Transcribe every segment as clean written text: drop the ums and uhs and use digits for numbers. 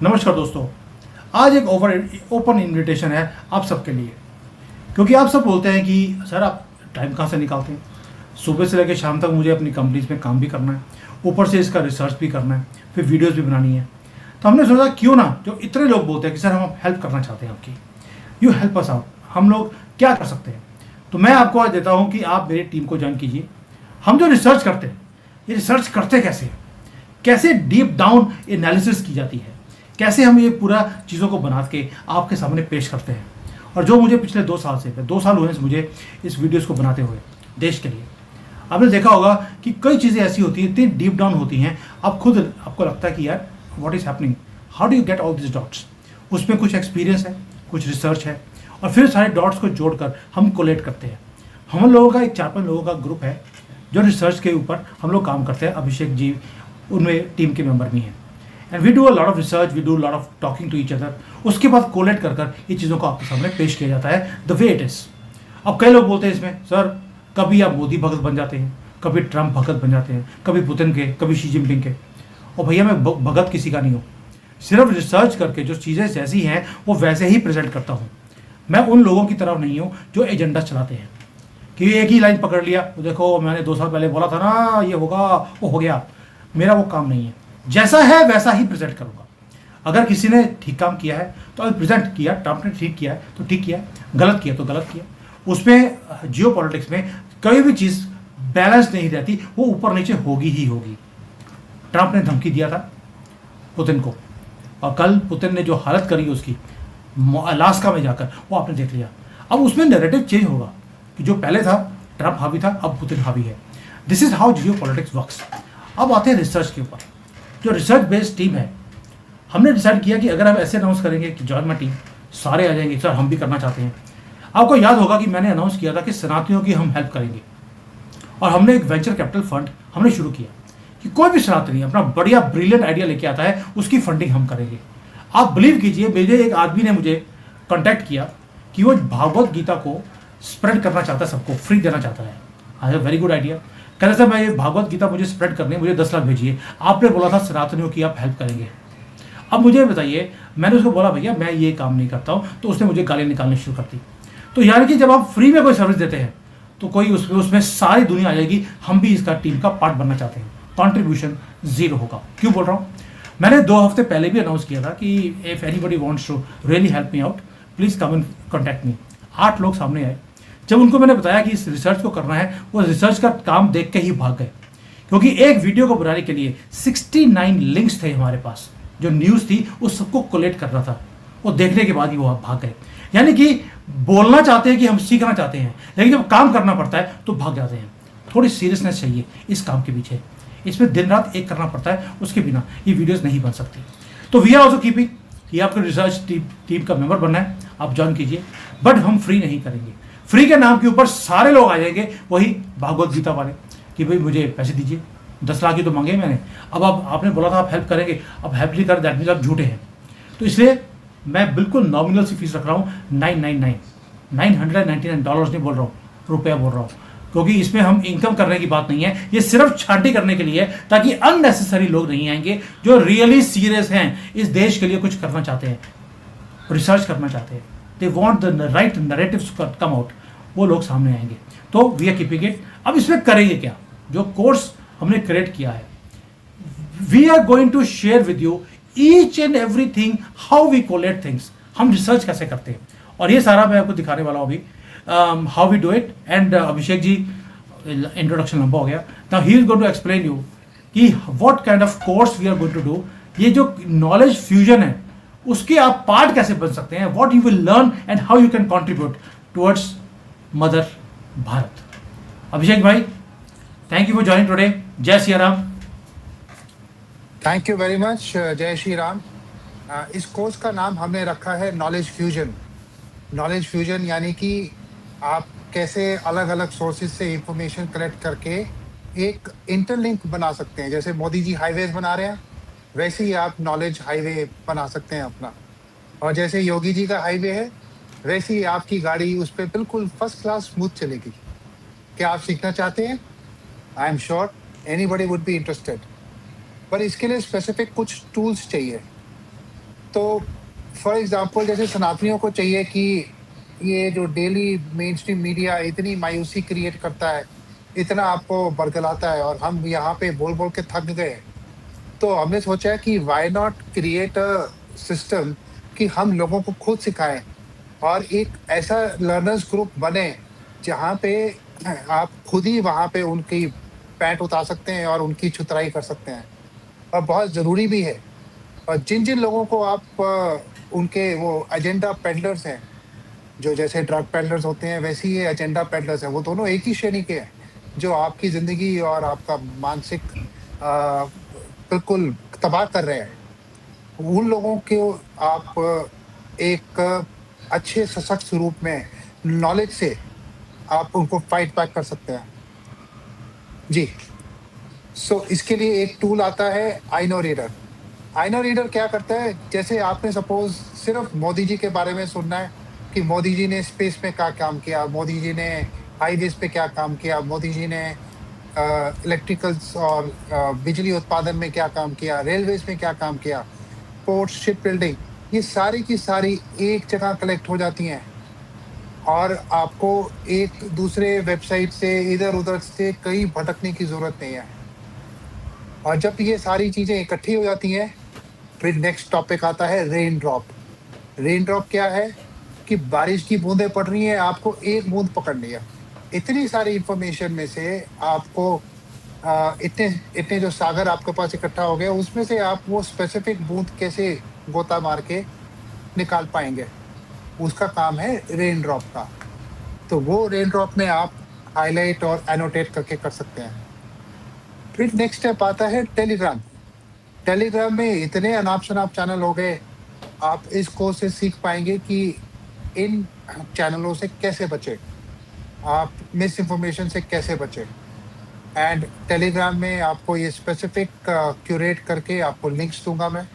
नमस्कार दोस्तों, आज एक ओपन इनविटेशन है आप सबके लिए। क्योंकि आप सब बोलते हैं कि सर आप टाइम कहाँ से निकालते हैं, सुबह से लेकर शाम तक मुझे अपनी कंपनीज में काम भी करना है, ऊपर से इसका रिसर्च भी करना है, फिर वीडियोस भी बनानी है। तो हमने सोचा क्यों ना, जो इतने लोग बोलते हैं कि सर हम हेल्प करना चाहते हैं आपकी, यू हेल्प अस आउट, हम लोग क्या कर सकते हैं। तो मैं आपको आज देता हूँ कि आप मेरी टीम को ज्वाइन कीजिए। हम जो रिसर्च करते हैं, ये रिसर्च करते कैसे डीप डाउन एनालिसिस की जाती है, कैसे हम ये पूरा चीज़ों को बना के आपके सामने पेश करते हैं। और जो मुझे पिछले 2 साल से 2 साल हुए मुझे इस वीडियोस को बनाते हुए देश के लिए। आपने देखा होगा कि कई चीज़ें ऐसी होती हैं, इतनी डीप डाउन होती हैं, आप खुद आपको लगता है कि यार what is happening, how do you get all this dots. उसमें कुछ एक्सपीरियंस है, कुछ रिसर्च है, और फिर सारे डॉट्स को जोड़कर हम कोलेट करते हैं। हम लोगों का एक 4-5 लोगों का ग्रुप है जो रिसर्च के ऊपर हम लोग काम करते हैं। अभिषेक जी उनमें टीम के मेंबर भी हैं। And we do a lot of research, we do lot of talking to each other. उसके बाद कोलेट कर ये चीज़ों को आपके सामने पेश किया जाता है द वे इट इज़। अब कई लोग बोलते हैं इसमें सर कभी आप मोदी भगत बन जाते हैं, कभी ट्रंप भगत बन जाते हैं, कभी पुतिन के, कभी शी जिनपिंग के। और भैया मैं भगत किसी का नहीं हूँ, सिर्फ रिसर्च करके जो चीज़ें जैसी हैं वो वैसे ही प्रेजेंट करता हूँ। मैं उन लोगों की तरफ नहीं हूँ जो एजेंडा चलाते हैं कि एक ही लाइन पकड़ लिया, तो देखो मैंने 2 साल पहले बोला था ना ये होगा, वो हो गया। मेरा वो काम नहीं है, जैसा है वैसा ही प्रेजेंट करूंगा। अगर किसी ने ठीक काम किया है तो अभी प्रेजेंट किया, ट्रंप ने ठीक किया है तो ठीक किया, गलत किया तो गलत किया। उसमें जियो पॉलिटिक्स में कोई भी चीज़ बैलेंस नहीं रहती, वो ऊपर नीचे होगी ही होगी। ट्रंप ने धमकी दिया था पुतिन को, और कल पुतिन ने जो हालत करी उसकी अलास्का में जाकर, वो आपने देख लिया। अब उसमें नैरेटिव चेंज होगा कि जो पहले था ट्रंप हावी था, अब पुतिन हावी है। This is how Jio politics works. अब आते हैं रिसर्च के ऊपर। जो रिसर्च बेस्ड टीम है, हमने डिसाइड किया कि अगर हम ऐसे अनाउंस करेंगे कि जॉइन माय टीम, सारे आ जाएंगे सर हम भी करना चाहते हैं। आपको याद होगा कि मैंने अनाउंस किया था कि सनातनियों की हम हेल्प करेंगे, और हमने एक वेंचर कैपिटल फंड हमने शुरू किया कि कोई भी सनातनी अपना बढ़िया ब्रिलियंट आइडिया लेके आता है, उसकी फंडिंग हम करेंगे। आप बिलीव कीजिए, मेरे एक आदमी ने मुझे कॉन्टैक्ट किया कि वो भागवत गीता को स्प्रेड करना चाहता है, सबको फ्री देना चाहता है। I have very good idea. कह रहे सर मैं ये भागवत गीता मुझे स्प्रेड करनी है, मुझे 10 लाख भेजिए। आपने बोला था सनातनियों की आप हेल्प करेंगे। अब मुझे बताइए, मैंने उसको बोला भैया मैं ये काम नहीं करता हूँ, तो उसने मुझे गालियाँ निकालनी शुरू कर दी। तो यानी कि जब आप फ्री में कोई सर्विस देते हैं तो कोई उसमें सारी दुनिया आ जाएगी, हम भी इसका टीम का पार्ट बनना चाहते हैं, कॉन्ट्रीब्यूशन 0 होगा। क्यों बोल रहा हूँ, मैंने 2 हफ्ते पहले भी अनाउंस किया था कि if anybody wants to really help me out please come and contact me. 8 लोग सामने आए। जब उनको मैंने बताया कि इस रिसर्च को करना है, वो रिसर्च का काम देख के ही भाग गए, क्योंकि एक वीडियो को बनाने के लिए 69 लिंक्स थे हमारे पास। जो न्यूज़ थी उस सबको कोलेक्ट करना था, वो देखने के बाद ही वो भाग गए। यानी कि बोलना चाहते हैं कि हम सीखना चाहते हैं, लेकिन जब काम करना पड़ता है तो भाग जाते हैं। थोड़ी सीरियसनेस चाहिए इस काम के पीछे, इसमें दिन रात एक करना पड़ता है, उसके बिना ये वीडियोज़ नहीं बन सकती। तो वी आर ऑल्सो कीपिंग, ये आपको रिसर्च टीम का मेंबर बनना है, आप ज्वाइन कीजिए। बट हम फ्री नहीं करेंगे। फ्री के नाम के ऊपर सारे लोग आ जाएंगे, वही भागवत गीता वाले, कि भाई मुझे पैसे दीजिए, 10 लाख की तो मांगे मैंने, अब आप आपने बोला था आप हेल्प करेंगे, अब हेल्प नहीं कर, दैट मीन्स आप झूठे हैं। तो इसलिए मैं बिल्कुल नॉमिनल सी फीस रख रहा हूँ, $999 नहीं बोल रहा हूँ, रुपया बोल रहा हूँ, क्योंकि इसमें हम इनकम करने की बात नहीं है। ये सिर्फ छांटी करने के लिए है, ताकि अननेसेसरी लोग नहीं आएंगे जो रियली सीरियस हैं, इस देश के लिए कुछ करना चाहते हैं, रिसर्च करना चाहते हैं, they want the right narratives come out, वो लोग सामने आएंगे। तो वी आर कीपिंग इट। अब इसमें करेंगे क्या, जो कोर्स हमने क्रिएट किया है, we are going to share with you each and everything, how we collate things, हम रिसर्च कैसे करते हैं, और ये सारा मैं आपको दिखाने वाला हूँ अभी, how we do it. And Abhishek ji introduction लंबा हो गया, now he is going to explain you कि what kind of course we are going to do. ये जो नॉलेज फ्यूजन है उसके आप पार्ट कैसे बन सकते हैं, what you will learn and how you can contribute towards mother Bharat. Abhishek भाई, thank you for joining today. जय Shri Ram. Thank you very much. जय श्री राम। इस कोर्स का नाम हमने रखा है नॉलेज फ्यूजन। नॉलेज फ्यूजन यानी कि आप कैसे अलग अलग सोर्सेज से इंफॉर्मेशन कलेक्ट करके एक इंटरलिंक बना सकते हैं। जैसे मोदी जी हाईवेज बना रहे हैं, वैसे ही आप नॉलेज हाईवे बना सकते हैं अपना। और जैसे योगी जी का हाईवे है, वैसे ही आपकी गाड़ी उस पर बिल्कुल फर्स्ट क्लास स्मूथ चलेगी। क्या आप सीखना चाहते हैं? I am sure anybody would be interested. पर इसके लिए स्पेसिफिक कुछ टूल्स चाहिए। तो फॉर एग्जांपल जैसे सनातनियों को चाहिए कि ये जो डेली मेन स्ट्रीम मीडिया इतनी मायूसी क्रिएट करता है, इतना आपको बरगलाता है और हम यहाँ पे बोल-बोल के थक गए हैं। तो हमने सोचा है कि why not create a system कि हम लोगों को खुद सिखाएँ और एक ऐसा लर्नर्स ग्रुप बने जहाँ पे आप खुद ही वहाँ पे उनकी पैंट उतार सकते हैं और उनकी छुतराई कर सकते हैं और बहुत ज़रूरी भी है। और जिन-जिन लोगों को आप उनके वो एजेंडा पेडलर्स हैं, जो जैसे ड्रग पेडलर्स होते हैं वैसे ही ये एजेंडा पेडलर्स हैं, वो दोनों एक ही श्रेणी के हैं, जो आपकी ज़िंदगी और आपका मानसिक अ, बिल्कुल तबाह कर रहे हैं। उन लोगों को आप एक अच्छे सशक्त रूप में नॉलेज से आप उनको फाइट बैक कर सकते हैं। जी, सो इसके लिए एक टूल आता है आइनो रीडर। आइनो रीडर क्या करता है, जैसे आपने सपोज़ सिर्फ़ मोदी जी के बारे में सुनना है कि मोदी जी ने स्पेस में क्या काम किया, मोदी जी ने हाईवेज़ पे क्या काम किया, मोदी जी ने इलेक्ट्रिकल्स और बिजली उत्पादन में क्या काम किया, रेलवेज़ में क्या काम किया, पोर्ट्स, शिप बिल्डिंग, ये सारी की सारी एक जगह कलेक्ट हो जाती हैं और आपको एक दूसरे वेबसाइट से इधर-उधर से कहीं भटकने की ज़रूरत नहीं है। और जब ये सारी चीज़ें इकट्ठी हो जाती हैं, फिर नेक्स्ट टॉपिक आता है रेन ड्रॉप। रेन ड्रॉप क्या है कि बारिश की बूँदें पड़ रही हैं, आपको एक बूँद पकड़नी है। इतनी सारी इन्फॉर्मेशन में से आपको इतने इतने जो सागर आपके पास इकट्ठा हो गए, उसमें से आप वो स्पेसिफिक बूँद कैसे गोता मार के निकाल पाएँगे, उसका काम है रेन ड्रॉप का। तो वो रेन ड्रॉप में आप हाइलाइट और एनोटेट करके कर सकते हैं। फिर नेक्स्ट स्टेप आता है टेलीग्राम। टेलीग्राम में इतने अनाप-शनाप चैनल हो गए, आप इस कोर्स से सीख पाएँगे कि इन चैनलों से कैसे बचें, आप मिस इन्फॉर्मेशन से कैसे बचें। एंड टेलीग्राम में आपको ये स्पेसिफिक क्यूरेट करके आपको लिंक्स दूँगा मैं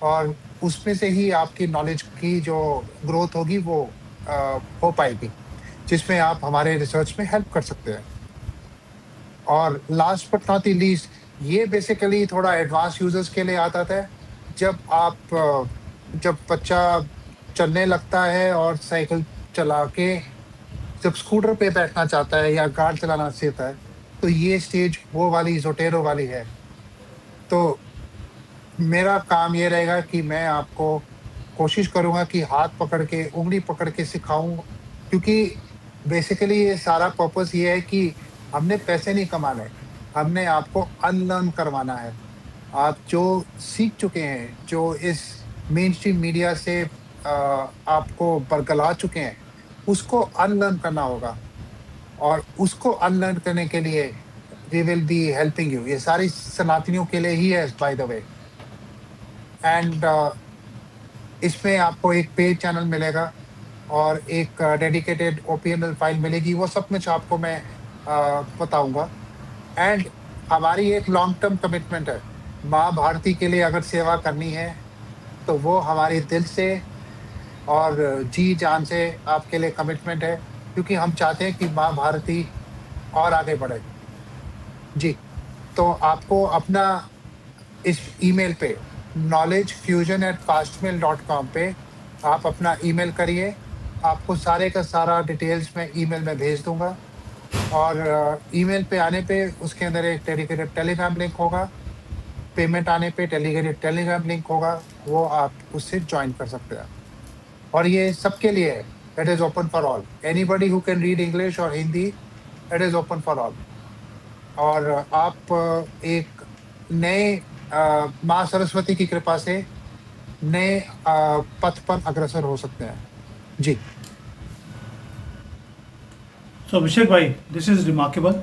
और उसमें से ही आपकी नॉलेज की जो ग्रोथ होगी वो हो पाएगी, जिसमें आप हमारे रिसर्च में हेल्प कर सकते हैं। और last but not the least, ये बेसिकली थोड़ा एडवांस यूज़र्स के लिए आता था। जब बच्चा चलने लगता है और साइकिल चला के जब स्कूटर पे बैठना चाहता है या कार चलाना सीखता है, तो ये स्टेज वो वाली ज़ोटेरो वाली है। तो मेरा काम ये रहेगा कि मैं आपको कोशिश करूँगा कि हाथ पकड़ के, उँगली पकड़ के सिखाऊँ, क्योंकि बेसिकली ये सारा पर्पस ये है कि हमने पैसे नहीं कमाने, हमने आपको अनलर्न करवाना है। आप जो सीख चुके हैं, जो इस मेनस्ट्रीम मीडिया से आपको बरगला चुके हैं, उसको अनलर्न करना होगा और उसको अनलर्न करने के लिए we will be helping you. ये सारी सनातनियों के लिए ही है बाय द वे। एंड इसमें आपको एक पेड चैनल मिलेगा और एक डेडिकेटेड ओपीएमएल फाइल मिलेगी, वो सब कुछ आपको मैं बताऊँगा। एंड हमारी एक लॉन्ग टर्म कमिटमेंट है, माँ भारती के लिए अगर सेवा करनी है, तो वो हमारे दिल से और जी जान से आपके लिए कमिटमेंट है, क्योंकि हम चाहते हैं कि माँ भारती और आगे बढ़े। जी, तो आपको अपना इस ईमेल पे knowledgefusion@fastmail.com पे आप अपना ईमेल करिए, आपको सारे का सारा डिटेल्स मैं ईमेल में भेज दूँगा और ईमेल पे आने पे उसके अंदर एक डेडिकेटेड टेलीग्राम लिंक होगा, पेमेंट आने पे डेडिकेटेड टेलीग्राम लिंक होगा, वो आप उससे जॉइन कर सकते हैं। और ये सबके लिए है, it is open for all, anybody who can read English और Hindi, it is open for all. और आप एक नए माँ सरस्वती की कृपा से नए पथ पर अग्रसर हो सकते हैं। जी। सो अभिषेक भाई, दिस इज़ रिमार्केबल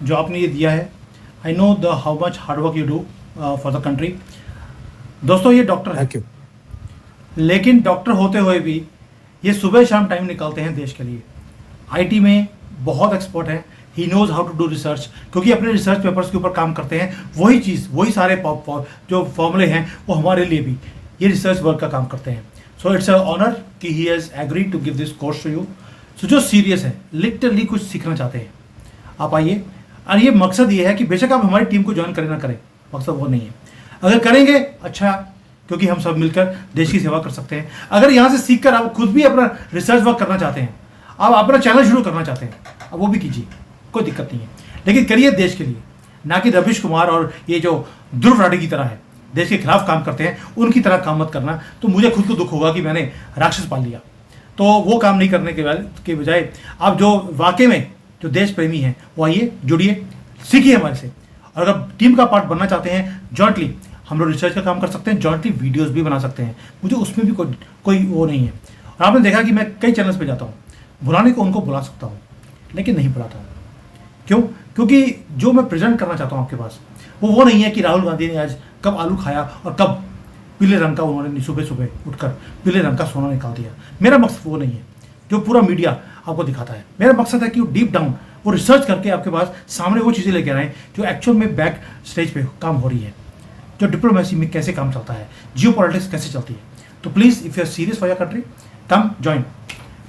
जो आपने ये दिया है। I know the how much hard work you do for the country. दोस्तों, ये डॉक्टर है, थैंक यू। लेकिन डॉक्टर होते हुए भी ये सुबह शाम टाइम निकालते हैं देश के लिए। आईटी में बहुत एक्सपर्ट है, he knows how to do research, क्योंकि अपने रिसर्च पेपर्स के ऊपर काम करते हैं। वही चीज़, वही सारे जो फॉर्मूले हैं वो हमारे लिए भी ये रिसर्च वर्क का काम करते हैं। सो इट्स अ ऑनर कि he has agreed to give this course to you. So जो सीरियस है, लिटरली कुछ सीखना चाहते हैं, आप आइए। और ये मकसद ये है कि बेशक आप हमारी टीम को ज्वाइन करें ना करें, मकसद वो नहीं है। अगर करेंगे अच्छा, क्योंकि हम सब मिलकर देश की सेवा कर सकते हैं। अगर यहाँ से सीखकर आप खुद भी अपना रिसर्च वर्क करना चाहते हैं, आप अपना चैनल शुरू करना चाहते हैं, अब वो भी कीजिए, कोई दिक्कत नहीं है, लेकिन करिए देश के लिए, ना कि रवीश कुमार और ये जो ध्रुव राठी की तरह है, देश के खिलाफ काम करते हैं, उनकी तरह काम मत करना। तो मुझे खुद को दुख होगा कि मैंने राक्षस पाल लिया। तो वो काम नहीं करने के बजाय आप जो वाकई में जो देश प्रेमी हैं वो आइए, जुड़िए, सीखिए हमारे से। और अगर टीम का पार्ट बनना चाहते हैं, जॉइंटली हम लोग रिसर्च का काम कर सकते हैं, जॉइंटली वीडियोस भी बना सकते हैं, मुझे उसमें भी कोई वो नहीं है। और आपने देखा कि मैं कई चैनल्स पे जाता हूँ, बुलाने को उनको बुला सकता हूँ, लेकिन नहीं बुलाता हूँ। क्यों? क्योंकि जो मैं प्रेजेंट करना चाहता हूँ आपके पास, वो नहीं है कि राहुल गांधी ने आज कब आलू खाया और कब पीले रंग का उन्होंने सुबह सुबह उठकर पीले रंग का सोना निकाल दिया। मेरा मकसद वो नहीं है जो पूरा मीडिया आपको दिखाता है। मेरा मकसद है कि वो डीप डाउन वो रिसर्च करके आपके पास सामने वो चीज़ें लेकर आएँ जो एक्चुअल में बैक स्टेज पे काम हो रही है, जो डिप्लोमेसी में कैसे काम चलता है, जियो पॉलिटिक्स कैसे चलती है। तो please if you are serious for your country, come join.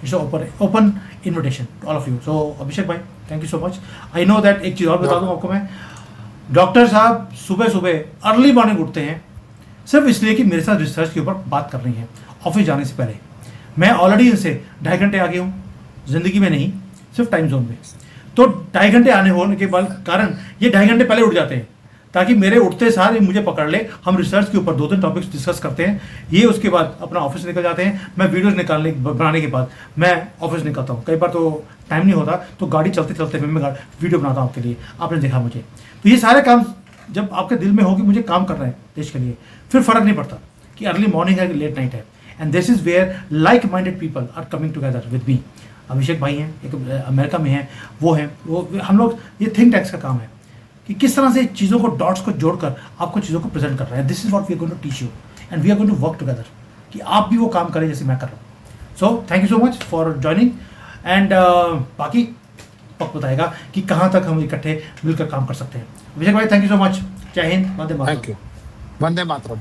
It's open invitation to all of you. So Abhishek भाई, thank you so much. I know that एक चीज़ और बता दूँ आपको मैं, डॉक्टर साहब सुबह सुबह अर्ली मॉर्निंग उठते हैं सिर्फ इसलिए कि मेरे साथ रिसर्च के ऊपर बात करनी है ऑफिस जाने से पहले। मैं ऑलरेडी इनसे 2.5 घंटे आगे हूँ, ज़िंदगी में नहीं, सिर्फ टाइम जोन में। तो 2.5 घंटे आने होने के बाद कारण ये 2.5 घंटे पहले उठ जाते हैं ताकि मेरे उठते सार ये मुझे पकड़ ले। हम रिसर्च के ऊपर 2-3 टॉपिक्स डिस्कस करते हैं, ये उसके बाद अपना ऑफिस निकल जाते हैं। मैं वीडियोस बनाने के बाद मैं ऑफिस निकलता हूँ। कई बार तो टाइम नहीं होता तो गाड़ी चलते चलते मैं वीडियो बनाता हूँ आपके लिए, आपने देखा मुझे। तो ये सारे काम जब आपके दिल में हो कि मुझे काम करना है देश के लिए, फिर फर्क नहीं पड़ता कि अर्ली मॉर्निंग है कि लेट नाइट है। And this is where like minded people are coming together with me. Abhishek भाई हैं, एक अमेरिका में हैं, वो हम लोग, ये थिंक टैक्स का काम है कि किस तरह से चीज़ों को, डॉट्स को जोड़कर आपको चीज़ों को प्रेजेंट कर रहे हैं। This is what we are going to teach you and we are going to work together, कि आप भी वो काम करें जैसे मैं कर रहा हूँ। So thank you so much for joining and बाकी वक्त बताएगा कि कहाँ तक हम इकट्ठे मिलकर काम कर सकते हैं। अभिषेक भाई, थैंक यू सो मच। जय हिंद, वंदे मातरम। Thank you. वंदे मातरम।